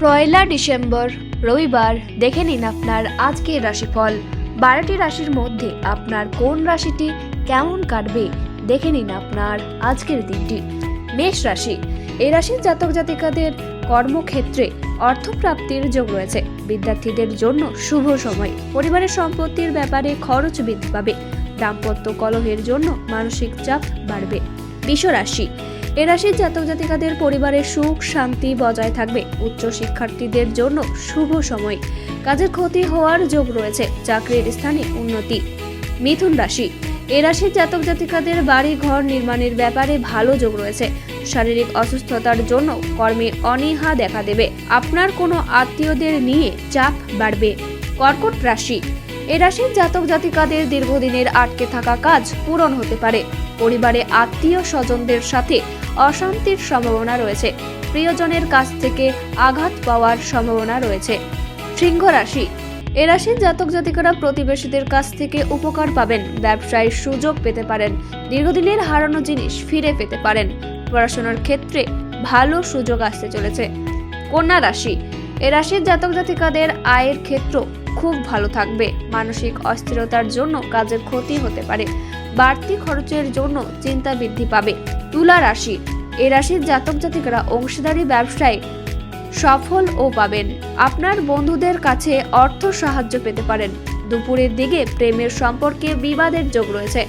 পয়লা December রবিবার দেখে নিন আপনার আজকের রাশিফল। 12টি রাশির মধ্যে আপনার কোন রাশিটি কেমন কাটবে দেখে নিন আপনার আজকের দিনটি। মেষ রাশি, এই রাশির জাতক জাতিকাদের কর্মক্ষেত্রে অর্থপ্রাপ্তির যোগ রয়েছে। বিদ্যার্থীদের জন্য শুভ সময়। পরিবারের সম্পত্তির ব্যাপারে খরচ বৃদ্ধি পাবে। দাম্পত্য কলহের জন্য মানসিক চাপ বাড়বে। বৃষ রাশি, এ রাশির জাতক জাতিকাদের পরিবারের সুখ শান্তি বজায় থাকবে। উচ্চ শিক্ষার্থীদের জন্য শুভ সময়। কাজের ক্ষতি হওয়ার যোগ রয়েছে। চাকরির স্থানে উন্নতি। মিথুন রাশি, এ রাশির জাতক জাতিকাদের বাড়ি ঘর নির্মাণের ব্যাপারে ভালো যোগ রয়েছে। শারীরিক অসুস্থতার জন্য কর্মে অনীহা দেখা দেবে। আপনার কোনো আত্মীয়দের নিয়ে চাপ বাড়বে। কর্কট রাশি, এ রাশির জাতক জাতিকাদের দীর্ঘদিনের আটকে থাকা কাজ পূরণ হতে পারে। পরিবারে আত্মীয় স্বজনদের সাথে অশান্তির সম্ভাবনা রয়েছে। প্রিয়জনের কাছ থেকে আঘাত পাওয়ার সম্ভাবনা রয়েছে। সিংহ রাশি, এ রাশির জাতক জাতিকারা প্রতিবেশীদের কাছ থেকে উপকার পাবেন। ব্যবসায় সুযোগ পেতে পারেন। দীর্ঘদিনের হারানো জিনিস ফিরে পেতে পারেন। পড়াশোনার ক্ষেত্রে ভালো সুযোগ আসতে চলেছে। কন্যা রাশি, এ রাশির জাতক জাতিকাদের আয়ের ক্ষেত্র খুব ভালো থাকবে। মানসিক অস্থিরতার জন্য কাজের ক্ষতি হতে পারে। বাড়তি খরচের জন্য চিন্তা বৃদ্ধি পাবে। তুলা রাশি, এ রাশির জাতক জাতিকারা অংশীদারি ব্যবসায় সফল ও পাবেন। আপনার বন্ধুদের কাছে অর্থ সাহায্য পেতে পারেন। দুপুরের দিকে প্রেমের সম্পর্কে বিবাদের যোগ রয়েছে।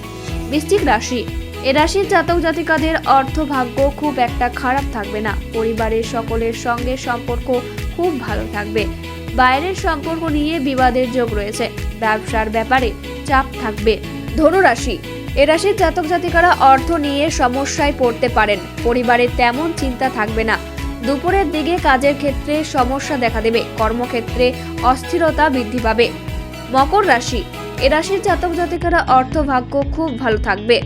বৃশ্চিক রাশি, এ রাশির জাতক জাতিকাদের অর্থভাগ্য খুব একটা খারাপ থাকবে না। পরিবারের সকলের সঙ্গে সম্পর্ক খুব ভালো থাকবে। বাইরের সম্পর্ক নিয়ে বিবাদের যোগ রয়েছে। ব্যবসার ব্যাপারে চাপ থাকবে। ধনু রাশি, এ রাশির জাতক জাতিকারা অর্থ নিয়ে সমস্যায় পড়তে পারেন। পরিবারে তেমন চিন্তা থাকবে না। দুপুরের দিকে কাজের ক্ষেত্রে সমস্যা দেখা দেবে। কর্মক্ষেত্রে অস্থিরতা বৃদ্ধি পাবে। মকর রাশি, এ রাশির জাতক জাতিকারা অর্থভাগ্য খুব ভালো থাকবে।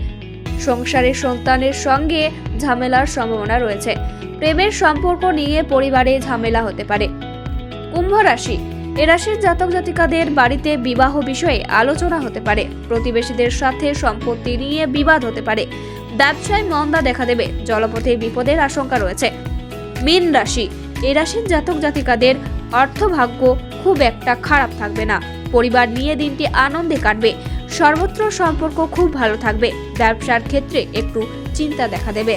সংসারে সন্তানের সঙ্গে ঝামেলার সম্ভাবনা রয়েছে। প্রেমের সম্পর্ক নিয়ে পরিবারে ঝামেলা হতে পারে। কুম্ভ রাশি, এ রাশির জাতক জাতিকাদের বাড়িতে বিবাহ বিষয়ে আলোচনা হতে পারে। প্রতিবেশীদের সাথে সম্পত্তি নিয়ে বিবাদ হতে পারে। ব্যবসায় মন্দা দেখা দেবে। জলপথে বিপদের আশঙ্কা রয়েছে। মীন রাশি, এ রাশির জাতক জাতিকাদের অর্থভাগ্য খুব একটা খারাপ থাকবে না। পরিবার নিয়ে দিনটি আনন্দে কাটবে। সর্বত্র সম্পর্ক খুব ভালো থাকবে। ব্যবসার ক্ষেত্রে একটু চিন্তা দেখা দেবে।